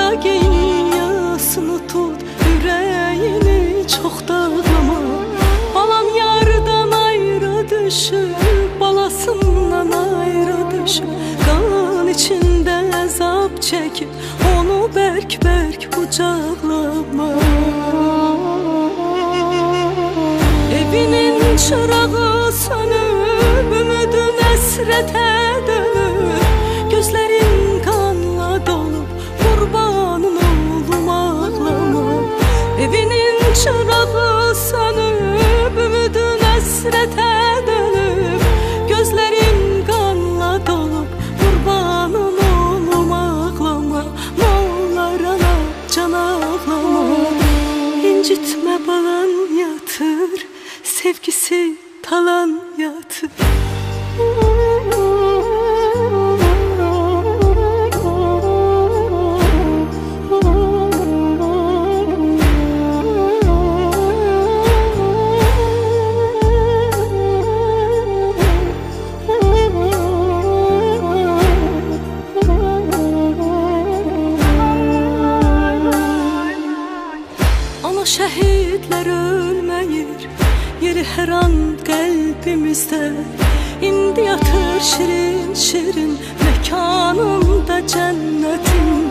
Nageyin yasını tut, yüreğini çok dağlama. Balam yardan ayrı düşüp, balasından ayrı düşüp, kan içinde azap çekip, onu berk berk kucaklama. Evinin çırağı sönüp, ümidin esrete dönüp, gözlerin kanla dolup, kurbanın oğlum ağlama. Evinin çırağı sönüp, ümidin esrete dönüp, gözlerin kanla dolup, kurbanın oğlum ağlama. Moğlar ana can ağlama. İncitme balan yatır, sevgisi talan yatır. Ana şehitler ölmeyir, yeri her an kalbimizde. İndi yatır şirin şirin mekanında cennetin.